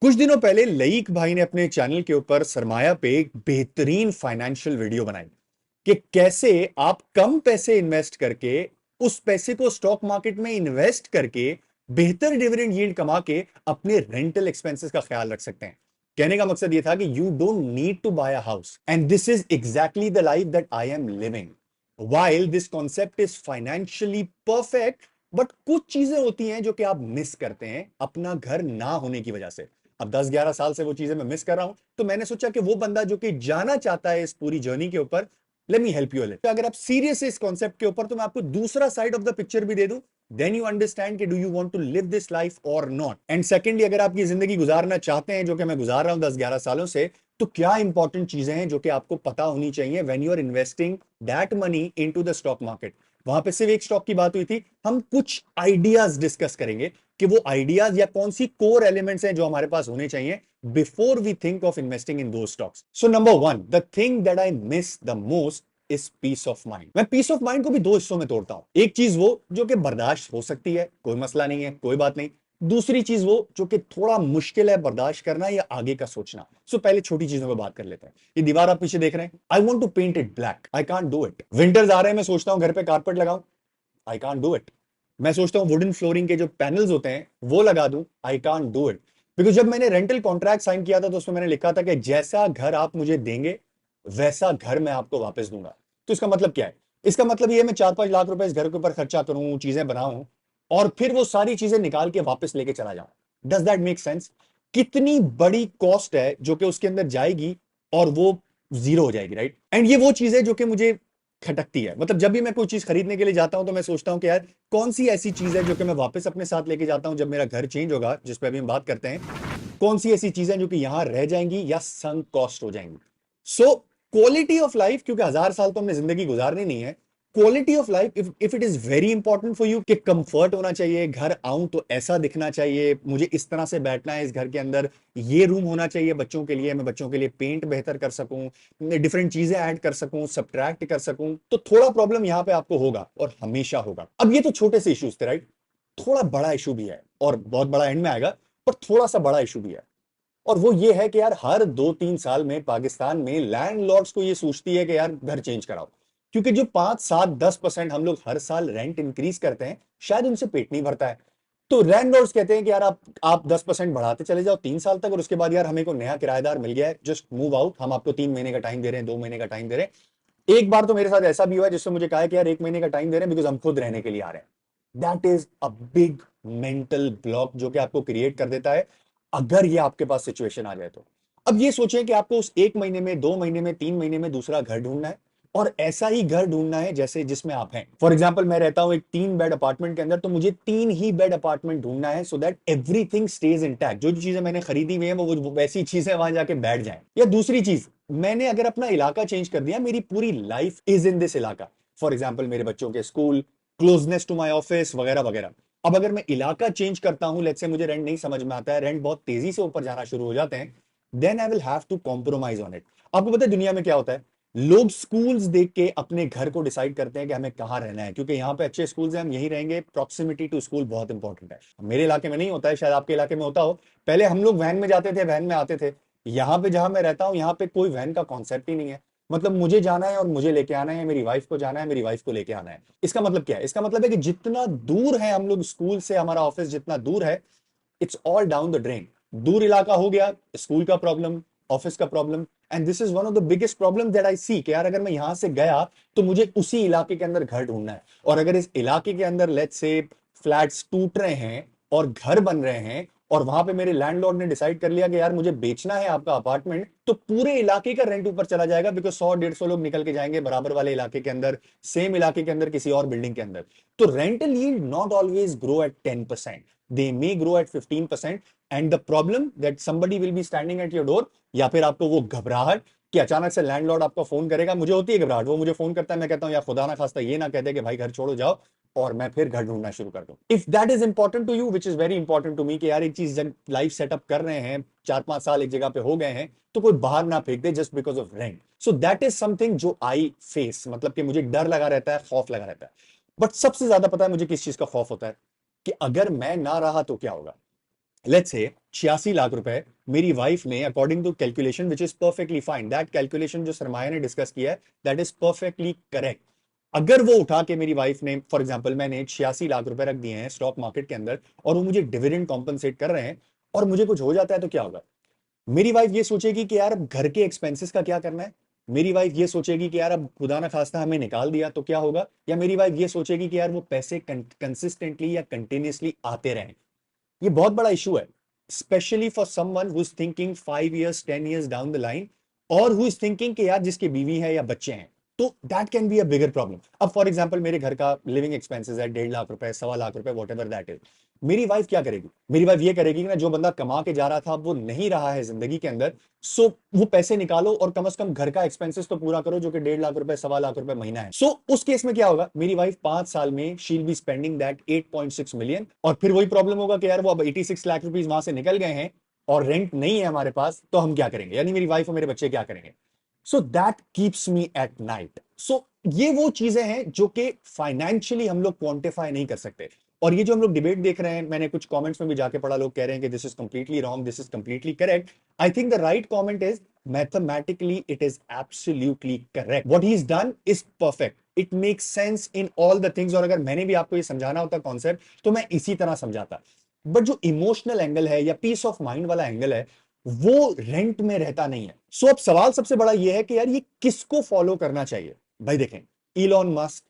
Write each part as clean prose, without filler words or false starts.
कुछ दिनों पहले लईक भाई ने अपने चैनल के ऊपर सरमाया पे एक बेहतरीन फाइनेंशियल वीडियो बनाई कि कैसे आप कम पैसे इन्वेस्ट करके उस पैसे को स्टॉक मार्केट में इन्वेस्ट करके बेहतर डिविडेंड यील्ड कमा के अपने रेंटल एक्सपेंसेस का ख्याल रख सकते हैं। कहने का मकसद यह था कि you don't need to buy a house and this is exactly the life that I am living. While this concept is financially perfect, but कुछ चीजें होती हैं जो कि आप मिस करते हैं अपना घर ना होने की वजह से। अब 10-11 साल से वो चीजें मैं मिस कर रहा हूं, तो मैंने सोचा कि वो बंदा जो कि जाना चाहता है इस पूरी जर्नी के ऊपर, लेट मी हेल्प यू। अगर आप सीरियस है इस कॉन्सेप्ट के ऊपर, तो मैं आपको दूसरा साइड ऑफ द पिक्चर भी दे दूं। देन यू अंडरस्टैंड कि do you want to live this life or not. And secondly, अगर आप ये जिंदगी गुजारना चाहते हैं जो कि मैं गुजार रहा हूं 10-11 सालों से, तो क्या इंपॉर्टेंट चीजें हैं जो कि आपको पता होनी चाहिए when you are investing that money into the stock market. वहां पे सिर्फ एक स्टॉक की बात हुई थी, हम कुछ आइडियाज डिस्कस करेंगे कि वो आइडियाज या कौन सी कोर एलिमेंट्स हैं जो हमारे पास होने चाहिए before we think of investing in दो stocks. So number one, the thing that I miss the most is peace of mind. मैं पीस ऑफ माइंड को भी दो हिस्सों में तोड़ता हूं। एक चीज वो जो कि बर्दाश्त हो सकती है, कोई मसला नहीं है, कोई बात नहीं। दूसरी चीज वो जो कि थोड़ा मुश्किल है बर्दाश्त करना या आगे का सोचना। सो पहले छोटी चीजों पर बात कर लेते हैं। ये दीवार आप पीछे देख रहे हैं, I want to paint it black, I can't do it. Winters आ रहे हैं, मैं सोचता हूं घर पे कारपेट लगाऊं, आई कांट डू इट। मैं सोचता हूं वुडन फ्लोरिंग के जो पैनल्स होते हैं वो लगा दूं, आई कांट डू इट। बिकॉज जब मैंने रेंटल कॉन्ट्रैक्ट साइन किया था तो उसमें मैंने लिखा था कि जैसा घर आप मुझे देंगे वैसा घर मैं आपको वापस दूंगा। तो इसका मतलब क्या है? इसका मतलब ये मैं 4-5 लाख रुपए इस घर के ऊपर खर्चा करूं, चीजें बनाऊं, और फिर वो सारी चीजें निकाल के वापस लेके चला जाऊं। Does that make sense? कितनी बड़ी कॉस्ट है जो कि उसके अंदर जाएगी और वो जीरो हो जाएगी, राइट? एंड ये वो चीज है जो कि मुझे खटकती है। मतलब जब भी मैं कोई चीज खरीदने के लिए जाता हूं तो मैं सोचता हूं कि यार कौन सी ऐसी चीज है जो कि मैं वापस अपने साथ लेके जाता हूं जब मेरा घर चेंज होगा, जिस पे अभी हम बात करते हैं। कौन सी ऐसी चीजें जो कि यहां रह जाएंगी या संक कॉस्ट हो जाएंगी। सो क्वालिटी ऑफ लाइफ, क्योंकि 1000 साल तो हमने जिंदगी गुजारनी नहीं है। Quality of life, if it is very important for you कि कंफर्ट होना चाहिए, घर आऊं तो ऐसा दिखना चाहिए, मुझे इस तरह से बैठना है इस घर के अंदर, ये रूम होना चाहिए बच्चों के लिए, मैं बच्चों के लिए पेंट बेहतर कर सकूं, डिफरेंट चीजें ऐड कर सकूं, सब्ट्रैक्ट कर सकूं, तो थोड़ा प्रॉब्लम यहां पे आपको होगा और हमेशा होगा। अब ये तो छोटे से इश्यूज थे, राइट? थोड़ा बड़ा इशू भी है और बहुत बड़ा एंड में आएगा, पर थोड़ा सा बड़ा इशू भी है। और वो ये है कि यार हर 2-3 साल में पाकिस्तान में लैंडलॉर्ड्स को ये सोचती है कि यार घर चेंज कराओ। क्योंकि जो 5-7-10% हम लोग हर साल रेंट इंक्रीज करते हैं, शायद उनसे पेट नहीं भरता है। तो लैंडलॉर्ड्स कहते हैं कि यार आप 10% बढ़ाते चले जाओ 3 साल तक, और उसके बाद यार हमें को नया किराएदार मिल गया है, जस्ट मूव आउट, हम आपको 3 महीने का टाइम दे रहे हैं, 2 महीने का टाइम दे रहे हैं। एक बार तो मेरे साथ ऐसा भी हुआ है जिससे मुझे कहा है कि यार 1 महीने का टाइम दे रहे हैं बिकॉज हम खुद रहने के लिए आ रहे हैं। That is a big mental block जो कि आपको क्रिएट कर देता है अगर ये आपके पास सिचुएशन आ जाए तो। अब ये सोचें कि आपको उस 1 महीने में, 2 महीने में, 3 महीने में दूसरा घर ढूंढना है, और ऐसा ही घर ढूंढना है जैसे जिसमें आप हैं। फॉर एग्जाम्पल, मैं रहता हूं एक 3 बेड अपार्टमेंट के अंदर, तो मुझे 3 ही बेड अपार्टमेंट ढूंढना है so that everything stage intact. जो जो चीजें मैंने खरीदी हुई है वो वैसी चीजें वहां जाके बैठ जाए। या दूसरी चीज, मैंने अगर अपना इलाका चेंज कर दिया, मेरी पूरी लाइफ इज इन दिस इलाका। फॉर एग्जाम्पल, मेरे बच्चों के school, closeness to my office वगैरह वगैरह। अब अगर मैं इलाका चेंज करता हूं, लेट्स से मुझे रेंट नहीं समझ में आता है, रेंट बहुत तेजी से ऊपर जाना शुरू हो जाते हैं, then I will have to compromise on it. आपको पता है दुनिया में क्या होता है? लोग स्कूल्स देख के अपने घर को डिसाइड करते हैं कि हमें कहाँ रहना है, क्योंकि यहाँ पे अच्छे स्कूल्स हैं, हम यहीं रहेंगे। प्रॉक्सिमिटी टू स्कूल बहुत इंपॉर्टेंट है। मेरे इलाके में नहीं होता है, शायद आपके इलाके में होता हो। पहले हम लोग वैन में जाते थे, वैन में आते थे। यहाँ पे जहां मैं रहता हूँ, यहाँ पे कोई वैन का कॉन्सेप्ट ही नहीं है। मतलब मुझे जाना है और मुझे लेके आना है, मेरी वाइफ को जाना है, मेरी वाइफ को लेके आना है। इसका मतलब क्या है? इसका मतलब है कि जितना दूर है हम लोग स्कूल से, हमारा ऑफिस जितना दूर है, it's all down the drain. दूर इलाका हो गया, स्कूल का प्रॉब्लम, ऑफिस का problem. And this is one of the biggest problem that I see कि यार अगर मैं यहां से गया तो मुझे उसी इलाके के अंदर घर ढूंढना है, और अगर इस इलाके के अंदर लेट्स से फ्लैट्स टूट रहे हैं और घर बन रहे हैं, और वहां पे मेरे लैंडलॉर्ड ने डिसाइड कर लिया कि यार मुझे बेचना है आपका अपार्टमेंट, तो पूरे इलाके का रेंट ऊपर चला जाएगा, बिकॉज 100-150 लोग निकल के जाएंगे बराबर वाले इलाके के अंदर, सेम इलाके के अंदर किसी और बिल्डिंग के अंदर। तो rental yield not always grow at 10%, they may grow at 15%। And the problem that somebody will be standing at your door, या फिर आपको वो घबराहट कि अचानक से लैंडलॉर्ड आपको फोन करेगा। मुझे होती है घबराहट, वो मुझे फोन करता है, मैं कहता हूं यार खुदा ना खास्ता ये ना कहते कि भाई घर छोड़ो जाओ, और मैं फिर घर ढूंढना शुरू कर दूं। If that is important to you, which is very important to me, कि यार एक चीज जब लाइफ सेटअप कर रहे हैं, 4-5 साल एक जगह पे हो गए हैं, तो कोई बाहर ना फेंक they just because of rent. So that is something जो आई फेस, मतलब कि मुझे डर लगा रहता है, खौफ लगा रहता है। बट सबसे ज्यादा पता है मुझे किस चीज का खौफ होता है? कि अगर मैं ना रहा तो क्या होगा। लेट्स से 86 लाख रुपए मेरी वाइफ ने, according to calculation which is perfectly fine, that calculation जो सरमाया ने डिस्कस किया है दैट इज परफेक्टली करेक्ट। अगर वो उठा के मेरी वाइफ ने, फॉर एग्जांपल मैंने 86 लाख रुपए रख दिए हैं स्टॉक मार्केट के अंदर और वो मुझे डिविडेंड कॉम्पनसेट कर रहे हैं और मुझे कुछ हो जाता है तो क्या होगा? मेरी वाइफ ये सोचेगी कि यार अब घर के एक्सपेंसेस का क्या करना है। मेरी वाइफ ये सोचेगी कि यार अब खुदा ना खास्ता हमें निकाल दिया तो क्या होगा। या मेरी वाइफ ये सोचेगी कि यार वो पैसे कंसिस्टेंटली या कंटिन्यूसली आते रहें। ये बहुत बड़ा इशू है, specially for someone who is thinking 5 years 10 years down the line, और हु इज थिंकिंग कि यार जिसके बीवी है या बच्चे हैं तो that can be a bigger problem. अब फॉर एग्जांपल मेरे घर का लिविंग एक्सपेंसेस है 1.5 लाख रुपए, 1.25 लाख रुपए, वॉट एवर दैट इज। मेरी वाइफ क्या करेगी? मेरी वाइफ ये करेगी कि ना जो बंदा कमा के जा रहा था वो नहीं रहा है जिंदगी के अंदर, सो वो पैसे निकालो और कम से कम घर का एक्सपेंसेस तो पूरा करो जो कि 1.5 लाख रुपए 1.25 लाख रुपए महीना है। सो उस केस में क्या होगा, मेरी वाइफ 5 साल में she'll be spending that 8.6 million, और फिर वही प्रॉब्लम होगा कि यार वो अब 86 लाख रुपीज वहां से निकल गए हैं और रेंट नहीं है हमारे पास, तो हम क्या करेंगे, यानी मेरी वाइफ और मेरे बच्चे क्या करेंगे। So that keeps me at night. So ये वो चीजें हैं जो कि फाइनेंशियली हम लोग क्वांटिफाई नहीं कर सकते। और ये जो हम लोग डिबेट देख रहे हैं, मैंने कुछ कमेंट्स में भी जाके पढ़ा, लोग कह रहे हैं कि this is completely wrong, this is completely correct. I think the right comment is mathematically it is absolutely correct, what he is done is perfect, it makes sense in all the things. और अगर मैंने भी आपको ये समझाना होता concept तो मैं इसी तरह समझाता। बट जो इमोशनल एंगल है या पीस ऑफ माइंड वाला एंगल है वो रेंट में रहता नहीं है। सो अब सवाल सबसे बड़ा ये है कि यार ये किसको फॉलो करना चाहिए। भाई देखें, इलॉन मस्क,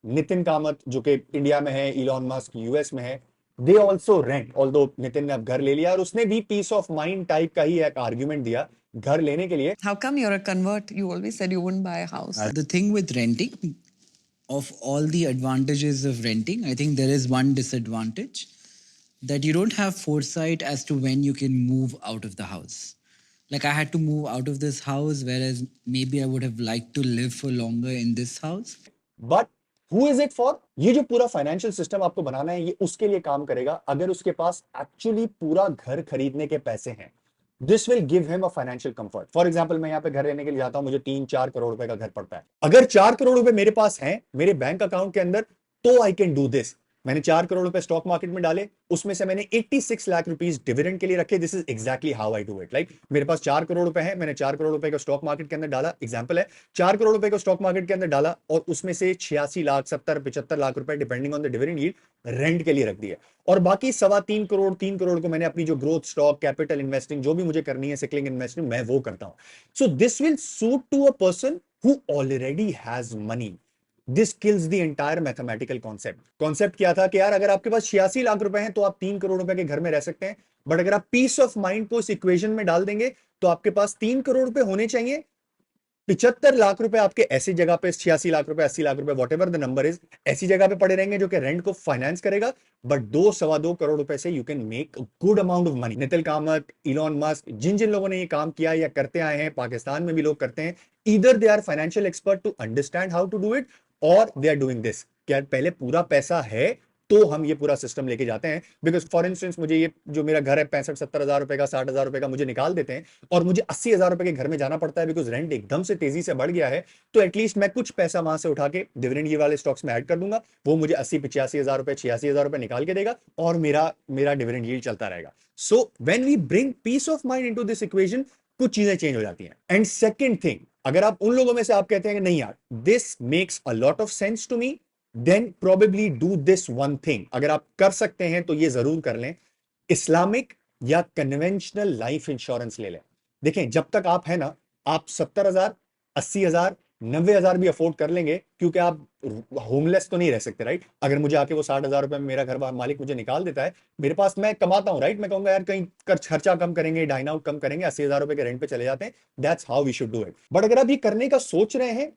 नितिन कामत जो कि इंडिया में है, इलॉन मस्क यूएस में है, they also rent, although Nitin ने अब घर ले लिया और उसने भी पीस ऑफ माइंड टाइप का ही एक आर्ग्यूमेंट दिया घर लेने के लिए। How come you're a convert? You always said you wouldn't buy a house. The thing with renting, of all the advantages of renting, I think there is one disadvantage, that you don't have foresight as to when you can move out of the house. Like I had to move out of this house, whereas maybe I would have liked to live for longer in this house. But who is it for? ये जो पूरा financial system आपको बनाना है ये उसके लिए काम करेगा अगर उसके पास एक्चुअली पूरा घर खरीदने के पैसे हैं। This will give him a financial comfort. For example मैं यहाँ पे घर लेने के लिए जाता हूं, मुझे 3-4 करोड़ रुपए का घर पड़ता है। अगर 4 करोड़ रुपए मेरे पास हैं मेरे बैंक अकाउंट के अंदर तो आई कैन डू दिस। मैंने 4 करोड़ रुपए स्टॉक मार्केट में डाले, उसमें से मैंने 86 लाख रुपीज डिविडेंड के लिए रखे। This is exactly how I do it. Like मेरे पास 4 करोड़ रुपए हैं, मैंने 4 करोड़ रुपए का स्टॉक मार्केट के अंदर डाला, एग्जाम्पल है, 4 करोड़ रुपए को स्टॉक मार्केट के अंदर डाला और उसमें से 86 लाख 70-75 लाख रुपए depending on the dividend yield rent के लिए रख दिया। और बाकी 3.25 करोड़ 3 करोड़ को मैंने अपनी जो ग्रोथ स्टॉक कैपिटल इन्वेस्टिंग जो भी मुझे करनी है सिकलिंग इन्वेस्टिंग मैं वो करता हूं। So this will suit to a person who already has money. This kills the entire mathematical concept क्या था कि यार अगर आपके पास 86 लाख रुपए हैं तो आप 3 करोड़ रुपए के घर में रह सकते हैं। बट अगर आप पीस ऑफ माइंड को इस इक्वेशन में डाल देंगे तो आपके पास 3 करोड़ रुपए होने चाहिए, 75 लाख रुपए आपके ऐसी जगह पे, 86 लाख रुपए 80 लाख रुपए what ever the number is, ऐसी जगह पे पड़े रहेंगे जो कि रेंट को फाइनेंस करेगा। बट 2-2.25 करोड़ रुपए से you can make good amount of money. Nitin Kamath, Elon Musk, जिन जिन लोगों ने ये काम किया या करते आए हैं, पाकिस्तान में भी लोग करते हैं, either they are financial expert to understand how to do it or they are doing this. क्या पहले पूरा पैसा है तो हम ये पूरा सिस्टम लेके जाते हैं। बिकॉज फॉर इंस्टेंस मुझे ये जो मेरा घर है 65-70 हजार रुपए का, 60 हजार रुपए का मुझे निकाल देते हैं और मुझे 80 हजार रुपए के घर में जाना पड़ता है बिकॉज रेंट एकदम से तेजी से बढ़ गया है। तो एटलीस्ट मैं कुछ पैसा वहां से उठा के डिविडेंड ये वाले स्टॉक्स में ऐड कर दूंगा, वो मुझे 80-85 हजार रुपए 86 हजार रुपए निकाल के देगा और मेरा मेरा डिविडेंड यील्ड चलता रहेगा। So when we bring peace of mind into this equation कुछ चीजें चेंज हो जाती हैं। एंड सेकंड थिंग, अगर आप उन लोगों में से आप कहते हैं कि नहीं यार this makes a lot of sense to me, then probably do this one thing. अगर आप कर सकते हैं तो ये जरूर कर लें, इस्लामिक या कन्वेंशनल लाइफ इंश्योरेंस ले लें। देखें जब तक आप है ना, आप 70 हजार 80 हजार 90 हजार भी अफोर्ड कर लेंगे क्योंकि आप होमलेस तो नहीं रह सकते, राइट। अगर मुझे आके वो 60 हजार रुपए में मेरा घर मालिक मुझे निकाल देता है, मेरे पास मैं कमाता हूं, राइट, मैं कहूंगा यार कहीं खर्चा कम करेंगे, डाइन आउट कम करेंगे, 80 हजार रुपए के रेंट पे चले जाते हैं। That's how we should do it. But अगर आप ये करने का सोच रहे हैं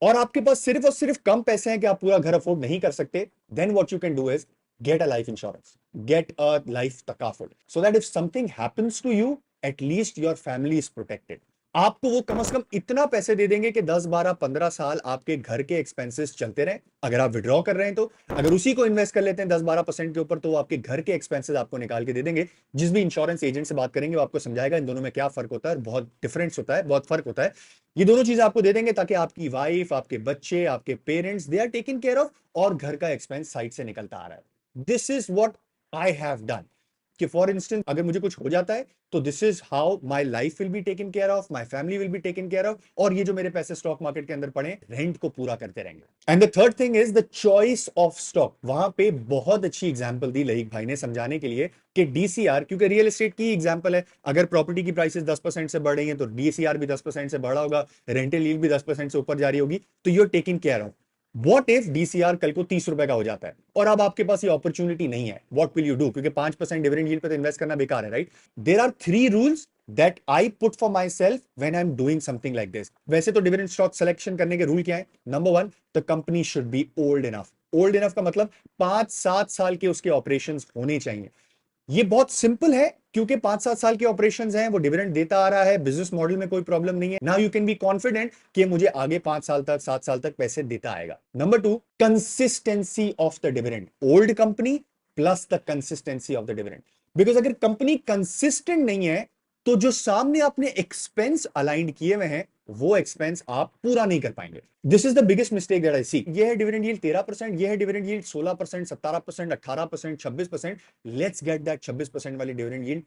और आपके पास सिर्फ और सिर्फ कम पैसे हैं कि आप पूरा घर अफोर्ड नहीं कर सकते, then what you can do is get a life insurance, get a life तकाफुल, so that if something happens to you at least your family is protected. आपको वो कम से कम इतना पैसे दे देंगे कि 10-12-15 साल आपके घर के एक्सपेंसेस चलते रहे। अगर आप विड्रॉ कर रहे हैं तो अगर उसी को इन्वेस्ट कर लेते हैं 10-12% के ऊपर तो वो आपके घर के एक्सपेंसेस आपको निकाल के दे देंगे। जिस भी इंश्योरेंस एजेंट से बात करेंगे वो आपको समझाएगा इन दोनों में क्या फर्क होता है, बहुत डिफरेंस होता है, बहुत फर्क होता है। ये दोनों चीजें आपको दे देंगे ताकि आपकी वाइफ, आपके बच्चे, आपके parents they are taking care of और घर का एक्सपेंस साइड से निकलता आ रहा है। This is what I have done. कि फॉर इंस्टेंस अगर मुझे कुछ हो जाता है तो this is how my life will be taken care of, my family will be taken care of, और ये जो मेरे पैसे स्टॉक मार्केट के अंदर पड़े रेंट को पूरा करते रहेंगे। And the third thing is the choice of stock. वहां पे बहुत अच्छी एग्जांपल दी लईक भाई ने समझाने के लिए कि डीसीआर, क्योंकि रियल एस्टेट की एग्जांपल है, अगर प्रॉपर्टी की प्राइसेस 10% से बढ़ रही हैं तो डीसीआर भी 10% से बढ़ा होगा, रेंटल यील्ड भी 10% से ऊपर जा रही होगी, तो you are taking care of. What if DCR कल को 30 रुपए का हो जाता है और अब आपके पास ये अपॉर्चुनिटी नहीं है, व्हाट विल यू डू? क्योंकि 5% डिविडेंड यील्ड पे तो इन्वेस्ट करना बेकार है, right? There are 3 rules that I put for myself when I am doing something like this. वैसे तो डिविडेंड स्टॉक सिलेक्शन करने के रूल क्या है? Number 1, the company should be old enough. Old enough का मतलब 5-7 साल के उसके ऑपरेशन होने चाहिए। ये बहुत सिंपल है क्योंकि 5-7 साल के ऑपरेशंस हैं, वो डिविडेंड देता आ रहा है, बिजनेस मॉडल में कोई प्रॉब्लम नहीं है। Now you can be confident कि मुझे आगे 5 साल तक 7 साल तक पैसे देता आएगा। Number 2, consistency of the dividend. Old company plus the consistency of the dividend. Because अगर कंपनी कंसिस्टेंट नहीं है तो जो सामने आपने एक्सपेंस अलाइंड किए हुए हैं वो एक्सपेंस आप पूरा नहीं कर पाएंगे। This is the biggest mistake that I see. ये है डिविडेंड यील्ड 13%, ये है dividend yield 16%, 17%, 18%, 26%। Let's get that 26% वाली dividend yield.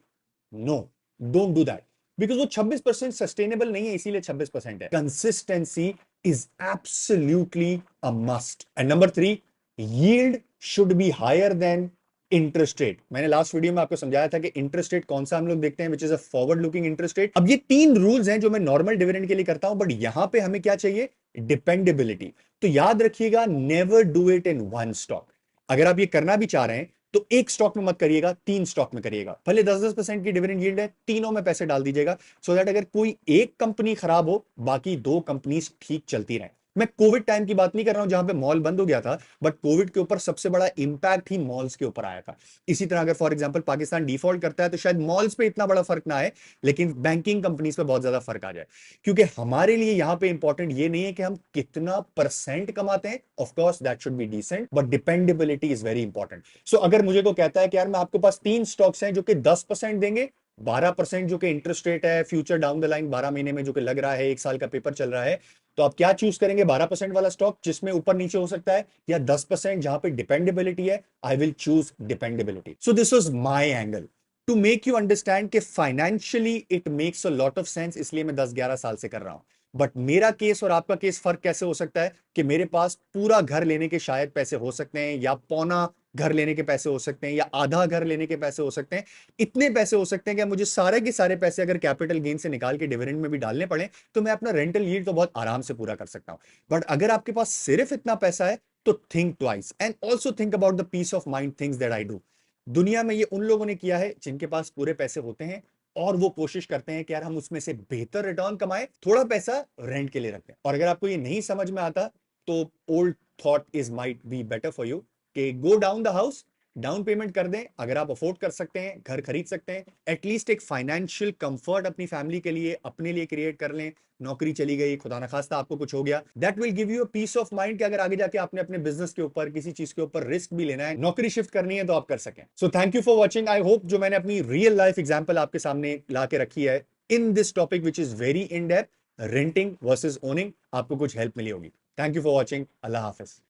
No, don't do that, because वो 26% सस्टेनेबल नहीं है, इसीलिए 26% है। Consistency is absolutely a must. And number 3, yield should be higher than interest rate. मैंने लास्ट वीडियो में आपको समझाया था कि इंटरेस्ट रेट कौन सा हम लोग देखते हैं, which is a forward looking interest rate. अब ये 3 रूल्स हैं जो मैं नॉर्मल डिविडेंड के लिए करता हूं, बट यहां पे हमें क्या चाहिए? डिपेंडेबिलिटी। तो याद रखिएगा, never do it in one stock. अगर आप ये करना भी चाह रहे हैं तो एक स्टॉक में मत करिएगा, 3 स्टॉक में करिएगा। भले 10-10% की डिविडेंड यील्ड है, तीनों में पैसे डाल दीजिएगा, सो दैट अगर कोई एक कंपनी खराब हो बाकी 2 कंपनीज ठीक चलती रहें। मैं कोविड टाइम की बात नहीं कर रहा हूं जहां पे मॉल बंद हो गया था, बट कोविड के ऊपर सबसे बड़ा इंपैक्ट ही मॉल्स के ऊपर आया था। इसी तरह अगर फॉर एग्जांपल पाकिस्तान डिफॉल्ट करता है तो शायद मॉल्स पे इतना बड़ा फर्क ना आए, लेकिन बैंकिंग कंपनीज पे बहुत ज्यादा फर्क आ जाए। क्योंकि हमारे लिए यहां पे इंपॉर्टेंट ये नहीं है कि हम कितना परसेंट कमाते हैं, of course that should be decent, but dependability is very important. So अगर मुझे को कहता है कि यार मैं आपके पास 3 स्टॉक्स हैं जो कि 10% देंगे, 12% जो कि इंटरेस्ट रेट है फ्यूचर डाउन द लाइन 12 महीने में जो कि लग रहा है, 1 साल का पेपर चल रहा है, तो आप क्या चूज करेंगे? 12% वाला स्टॉक जिसमें ऊपर नीचे हो सकता है, या 10% जहां पे डिपेंडेबिलिटी है? I will choose dependability. So this was my angle to make you understand कि financially it makes a lot of sense, इसलिए मैं 10-11 साल से कर रहा हूं। बट मेरा केस और आपका केस फर्क कैसे हो सकता है कि मेरे पास पूरा घर लेने के शायद पैसे हो सकते हैं, या पौना घर लेने के पैसे हो सकते हैं, या आधा घर लेने के पैसे हो सकते हैं। इतने पैसे हो सकते हैं कि मुझे सारे के सारे पैसे अगर कैपिटल गेन से निकाल के डिविडेंड में भी डालने पड़े तो मैं अपना रेंटल यील्ड तो बहुत आराम से पूरा कर सकता हूं। बट अगर आपके पास सिर्फ इतना पैसा है तो think twice and also think about the peace of mind things that I do. दुनिया में ये उन लोगों ने किया है जिनके पास पूरे पैसे होते हैं और वो कोशिश करते हैं कि यार हम उसमें से बेहतर रिटर्न कमाएं, थोड़ा पैसा रेंट के लिए रखते हैं। और अगर आपको ये नहीं समझ में आता तो old thought is might be better for you कि go down the house, down payment कर दें। अगर आप अफोर्ड कर सकते हैं, घर खरीद सकते हैं, एटलीस्ट एक फाइनेंशियल कंफर्ट अपनी फैमिली के लिए, अपने लिए क्रिएट कर लें। नौकरी चली गई, खुदा ना खास्ता आपको कुछ हो गया, that will give you a peace of mind कि अगर आगे जाके आपने अपने बिजनेस के ऊपर किसी चीज के ऊपर रिस्क भी लेना है, नौकरी शिफ्ट करनी है, तो आप कर सकें। So thank you for watching. I hope जो मैंने अपनी रियल लाइफ एग्जाम्पल आपके सामने ला के रखी है in this topic which is very in depth, renting versus owning, आपको कुछ हेल्प मिली होगी। Thank you for watching. Allah Hafiz.